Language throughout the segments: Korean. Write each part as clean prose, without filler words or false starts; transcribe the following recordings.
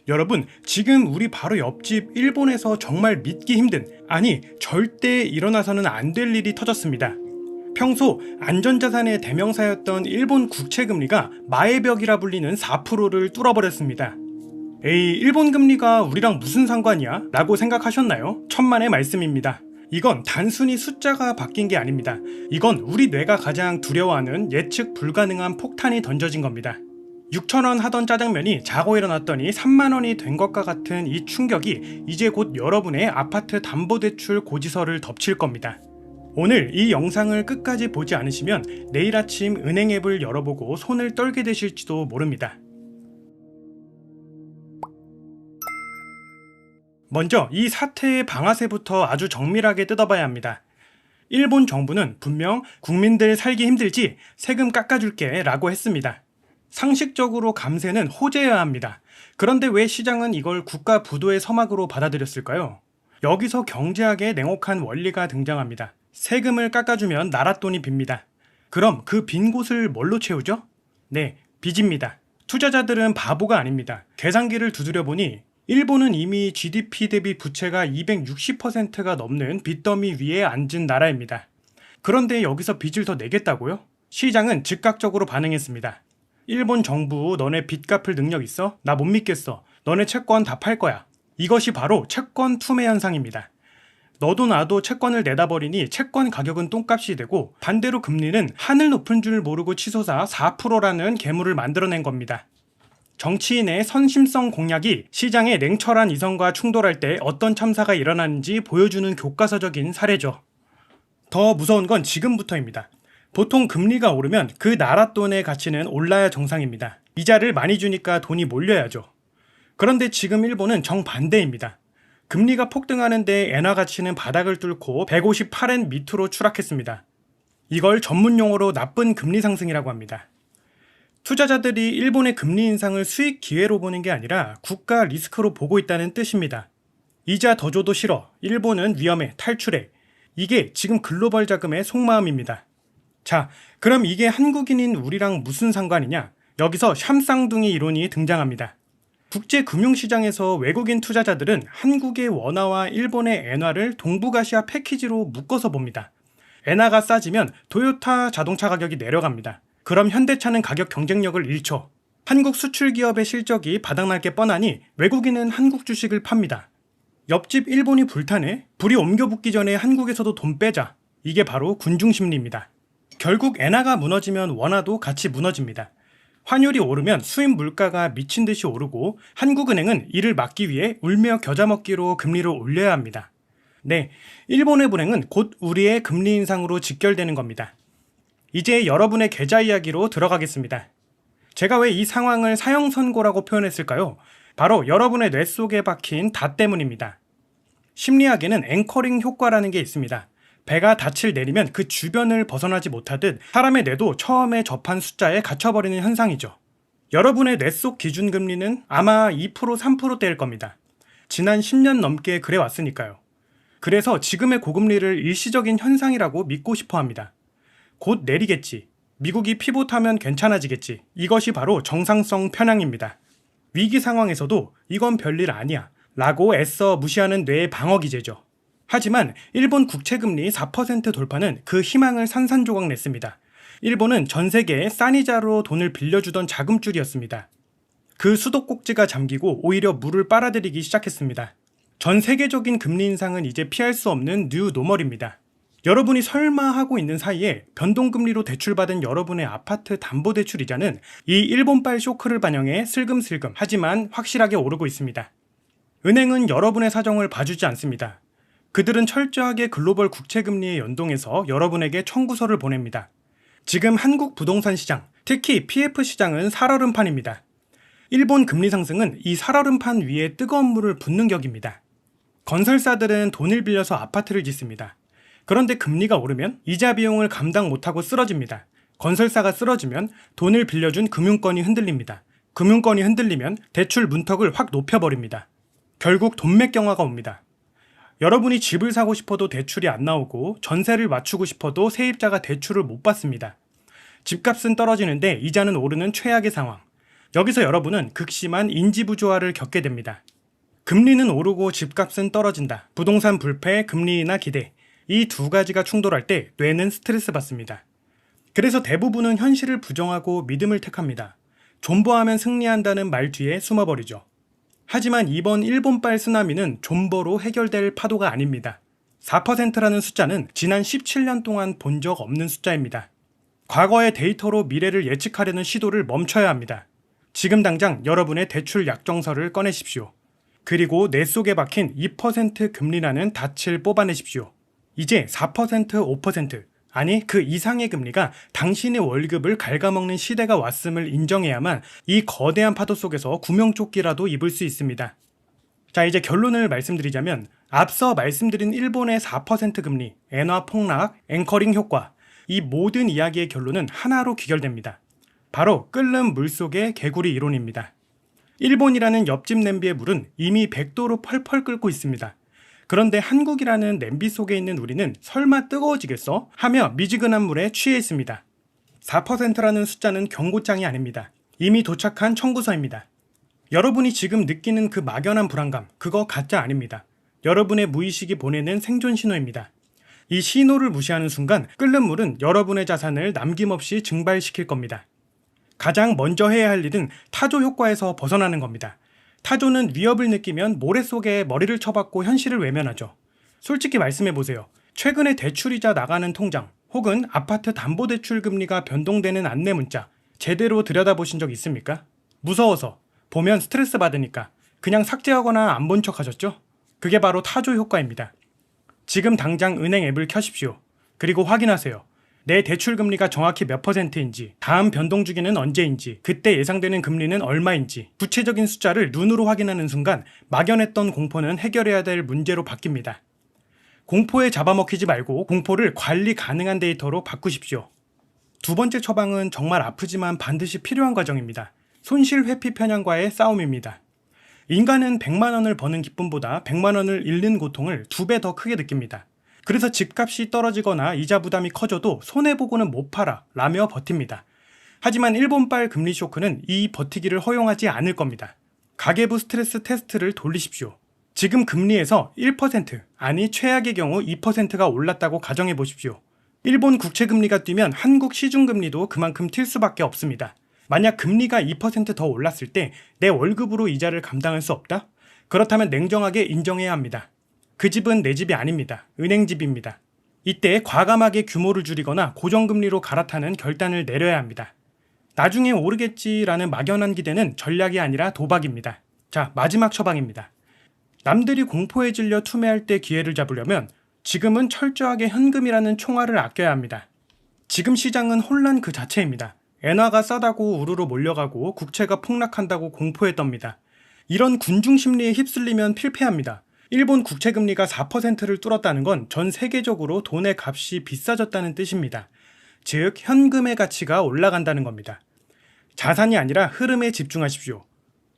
여러분, 지금 우리 바로 옆집 일본에서 정말 믿기 힘든, 아니 절대 일어나서는 안 될 일이 터졌습니다. 평소 안전자산의 대명사였던 일본 국채금리가 마의 벽이라 불리는 4%를 뚫어버렸습니다. 에이, 일본 금리가 우리랑 무슨 상관이야? 라고 생각하셨나요? 천만의 말씀입니다. 이건 단순히 숫자가 바뀐 게 아닙니다. 이건 우리 뇌가 가장 두려워하는 예측 불가능한 폭탄이 던져진 겁니다. 6,000원 하던 짜장면이 자고 일어났더니 30,000원이 된 것과 같은 이 충격이 이제 곧 여러분의 아파트 담보대출 고지서를 덮칠 겁니다. 오늘 이 영상을 끝까지 보지 않으시면 내일 아침 은행 앱을 열어보고 손을 떨게 되실지도 모릅니다. 먼저 이 사태의 방아쇠부터 아주 정밀하게 뜯어봐야 합니다. 일본 정부는 분명 국민들 살기 힘들지 세금 깎아줄게 라고 했습니다. 상식적으로 감세는 호재여야 합니다. 그런데 왜 시장은 이걸 국가 부도의 서막으로 받아들였을까요? 여기서 경제학의 냉혹한 원리가 등장합니다. 세금을 깎아주면 나라 돈이 빕니다. 그럼 그 빈 곳을 뭘로 채우죠? 네, 빚입니다. 투자자들은 바보가 아닙니다. 계산기를 두드려보니 일본은 이미 GDP 대비 부채가 260%가 넘는 빚더미 위에 앉은 나라입니다. 그런데 여기서 빚을 더 내겠다고요? 시장은 즉각적으로 반응했습니다. 일본 정부, 너네 빚 갚을 능력 있어? 나 못 믿겠어. 너네 채권 다 팔 거야. 이것이 바로 채권 투매 현상입니다. 너도 나도 채권을 내다 버리니 채권 가격은 똥값이 되고 반대로 금리는 하늘 높은 줄 모르고 치솟아 4%라는 괴물을 만들어낸 겁니다. 정치인의 선심성 공약이 시장의 냉철한 이성과 충돌할 때 어떤 참사가 일어나는지 보여주는 교과서적인 사례죠. 더 무서운 건 지금부터입니다. 보통 금리가 오르면 그 나라 돈의 가치는 올라야 정상입니다. 이자를 많이 주니까 돈이 몰려야죠. 그런데 지금 일본은 정반대입니다. 금리가 폭등하는데 엔화 가치는 바닥을 뚫고 158엔 밑으로 추락했습니다. 이걸 전문용어로 나쁜 금리 상승이라고 합니다. 투자자들이 일본의 금리 인상을 수익 기회로 보는 게 아니라 국가 리스크로 보고 있다는 뜻입니다. 이자 더 줘도 싫어. 일본은 위험해. 탈출해. 이게 지금 글로벌 자금의 속마음입니다. 자, 그럼 이게 한국인인 우리랑 무슨 상관이냐? 여기서 샴쌍둥이 이론이 등장합니다. 국제 금융시장에서 외국인 투자자들은 한국의 원화와 일본의 엔화를 동북아시아 패키지로 묶어서 봅니다. 엔화가 싸지면 토요타 자동차 가격이 내려갑니다. 그럼 현대차는 가격 경쟁력을 잃죠. 한국 수출 기업의 실적이 바닥날 게 뻔하니 외국인은 한국 주식을 팝니다. 옆집 일본이 불타네? 불이 옮겨 붙기 전에 한국에서도 돈 빼자. 이게 바로 군중심리입니다. 결국 엔화가 무너지면 원화도 같이 무너집니다. 환율이 오르면 수입 물가가 미친 듯이 오르고 한국은행은 이를 막기 위해 울며 겨자 먹기로 금리를 올려야 합니다. 네, 일본의 불행은 곧 우리의 금리 인상으로 직결되는 겁니다. 이제 여러분의 계좌 이야기로 들어가겠습니다. 제가 왜 이 상황을 사형선고라고 표현했을까요? 바로 여러분의 뇌 속에 박힌 닷 때문입니다. 심리학에는 앵커링 효과라는 게 있습니다. 배가 닻을 내리면 그 주변을 벗어나지 못하듯 사람의 뇌도 처음에 접한 숫자에 갇혀버리는 현상이죠. 여러분의 뇌 속 기준금리는 아마 2%, 3%대일 겁니다. 지난 10년 넘게 그래 왔으니까요. 그래서 지금의 고금리를 일시적인 현상이라고 믿고 싶어 합니다. 곧 내리겠지. 미국이 피봇하면 괜찮아지겠지. 이것이 바로 정상성 편향입니다. 위기 상황에서도 이건 별일 아니야 라고 애써 무시하는 뇌의 방어기제죠. 하지만 일본 국채금리 4% 돌파는 그 희망을 산산조각 냈습니다. 일본은 전 세계에 싼 이자로 돈을 빌려주던 자금줄이었습니다. 그 수도꼭지가 잠기고 오히려 물을 빨아들이기 시작했습니다. 전 세계적인 금리 인상은 이제 피할 수 없는 뉴 노멀입니다. 여러분이 설마 하고 있는 사이에 변동금리로 대출받은 여러분의 아파트 담보대출 이자는 이 일본발 쇼크를 반영해 슬금슬금 하지만 확실하게 오르고 있습니다. 은행은 여러분의 사정을 봐주지 않습니다. 그들은 철저하게 글로벌 국채금리에 연동해서 여러분에게 청구서를 보냅니다. 지금 한국 부동산 시장, 특히 PF 시장은 살얼음판입니다. 일본 금리 상승은 이 살얼음판 위에 뜨거운 물을 붓는 격입니다. 건설사들은 돈을 빌려서 아파트를 짓습니다. 그런데 금리가 오르면 이자 비용을 감당 못하고 쓰러집니다. 건설사가 쓰러지면 돈을 빌려준 금융권이 흔들립니다. 금융권이 흔들리면 대출 문턱을 확 높여버립니다. 결국 돈맥경화가 옵니다. 여러분이 집을 사고 싶어도 대출이 안 나오고 전세를 맞추고 싶어도 세입자가 대출을 못 받습니다. 집값은 떨어지는데 이자는 오르는 최악의 상황. 여기서 여러분은 극심한 인지부조화를 겪게 됩니다. 금리는 오르고 집값은 떨어진다. 부동산 불패, 금리 인하 기대. 이 두 가지가 충돌할 때 뇌는 스트레스 받습니다. 그래서 대부분은 현실을 부정하고 믿음을 택합니다. 존버하면 승리한다는 말 뒤에 숨어버리죠. 하지만 이번 일본발 쓰나미는 존버로 해결될 파도가 아닙니다. 4%라는 숫자는 지난 17년 동안 본 적 없는 숫자입니다. 과거의 데이터로 미래를 예측하려는 시도를 멈춰야 합니다. 지금 당장 여러분의 대출 약정서를 꺼내십시오. 그리고 뇌 속에 박힌 2% 금리라는 닻을 뽑아내십시오. 이제 4%, 5%, 아니 그 이상의 금리가 당신의 월급을 갉아먹는 시대가 왔음을 인정해야만 이 거대한 파도 속에서 구명조끼라도 입을 수 있습니다. 자, 이제 결론을 말씀드리자면 앞서 말씀드린 일본의 4% 금리, 엔화 폭락, 앵커링 효과, 이 모든 이야기의 결론은 하나로 귀결됩니다. 바로 끓는 물속의 개구리 이론입니다. 일본이라는 옆집 냄비의 물은 이미 100도로 펄펄 끓고 있습니다. 그런데 한국이라는 냄비 속에 있는 우리는 설마 뜨거워지겠어? 하며 미지근한 물에 취해 있습니다. 4%라는 숫자는 경고장이 아닙니다. 이미 도착한 청구서입니다. 여러분이 지금 느끼는 그 막연한 불안감, 그거 가짜 아닙니다. 여러분의 무의식이 보내는 생존 신호입니다. 이 신호를 무시하는 순간 끓는 물은 여러분의 자산을 남김없이 증발시킬 겁니다. 가장 먼저 해야 할 일은 타조 효과에서 벗어나는 겁니다. 타조는 위협을 느끼면 모래 속에 머리를 쳐박고 현실을 외면하죠. 솔직히 말씀해보세요. 최근에 대출이자 나가는 통장 혹은 아파트 담보대출 금리가 변동되는 안내 문자 제대로 들여다보신 적 있습니까? 무서워서, 보면 스트레스 받으니까 그냥 삭제하거나 안 본 척 하셨죠? 그게 바로 타조 효과입니다. 지금 당장 은행 앱을 켜십시오. 그리고 확인하세요. 내 대출 금리가 정확히 몇 %인지, 다음 변동 주기는 언제인지, 그때 예상되는 금리는 얼마인지 구체적인 숫자를 눈으로 확인하는 순간 막연했던 공포는 해결해야 될 문제로 바뀝니다. 공포에 잡아먹히지 말고 공포를 관리 가능한 데이터로 바꾸십시오. 두 번째 처방은 정말 아프지만 반드시 필요한 과정입니다. 손실 회피 편향과의 싸움입니다. 인간은 100만 원을 버는 기쁨보다 100만 원을 잃는 고통을 2배 더 크게 느낍니다. 그래서 집값이 떨어지거나 이자 부담이 커져도 손해보고는 못 팔아 라며 버팁니다. 하지만 일본발 금리 쇼크는 이 버티기를 허용하지 않을 겁니다. 가계부 스트레스 테스트를 돌리십시오. 지금 금리에서 1%, 아니 최악의 경우 2%가 올랐다고 가정해 보십시오. 일본 국채금리가 뛰면 한국 시중금리도 그만큼 튈 수밖에 없습니다. 만약 금리가 2% 더 올랐을 때 내 월급으로 이자를 감당할 수 없다? 그렇다면 냉정하게 인정해야 합니다. 그 집은 내 집이 아닙니다. 은행집입니다. 이때 과감하게 규모를 줄이거나 고정금리로 갈아타는 결단을 내려야 합니다. 나중에 오르겠지라는 막연한 기대는 전략이 아니라 도박입니다. 자, 마지막 처방입니다. 남들이 공포에 질려 투매할 때 기회를 잡으려면 지금은 철저하게 현금이라는 총알을 아껴야 합니다. 지금 시장은 혼란 그 자체입니다. 엔화가 싸다고 우르르 몰려가고 국채가 폭락한다고 공포에 떱니다. 이런 군중 심리에 휩쓸리면 필패합니다. 일본 국채금리가 4%를 뚫었다는 건 전 세계적으로 돈의 값이 비싸졌다는 뜻입니다. 즉, 현금의 가치가 올라간다는 겁니다. 자산이 아니라 흐름에 집중하십시오.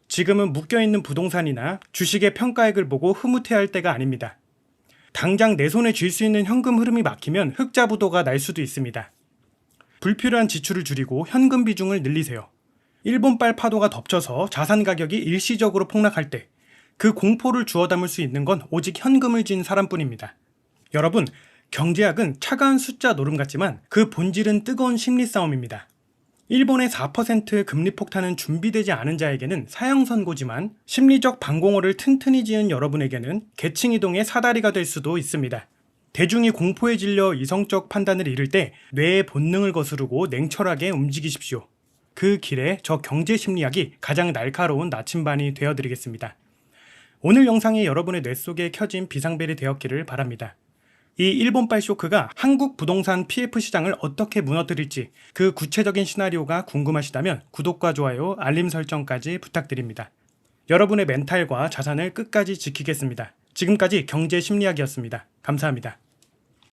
지금은 묶여있는 부동산이나 주식의 평가액을 보고 흐뭇해할 때가 아닙니다. 당장 내 손에 쥘 수 있는 현금 흐름이 막히면 흑자부도가 날 수도 있습니다. 불필요한 지출을 줄이고 현금 비중을 늘리세요. 일본발 파도가 덮쳐서 자산 가격이 일시적으로 폭락할 때 그 공포를 주워 담을 수 있는 건 오직 현금을 쥔 사람뿐입니다. 여러분, 경제학은 차가운 숫자 노름 같지만 그 본질은 뜨거운 심리 싸움입니다. 일본의 4% 금리 폭탄은 준비되지 않은 자에게는 사형선고지만 심리적 방공호를 튼튼히 지은 여러분에게는 계층 이동의 사다리가 될 수도 있습니다. 대중이 공포에 질려 이성적 판단을 잃을 때 뇌의 본능을 거스르고 냉철하게 움직이십시오. 그 길에 저 경제심리학이 가장 날카로운 나침반이 되어드리겠습니다. 오늘 영상이 여러분의 뇌 속에 켜진 비상벨이 되었기를 바랍니다. 이 일본발 쇼크가 한국 부동산 PF 시장을 어떻게 무너뜨릴지 그 구체적인 시나리오가 궁금하시다면 구독과 좋아요, 알림 설정까지 부탁드립니다. 여러분의 멘탈과 자산을 끝까지 지키겠습니다. 지금까지 경제심리학이었습니다. 감사합니다.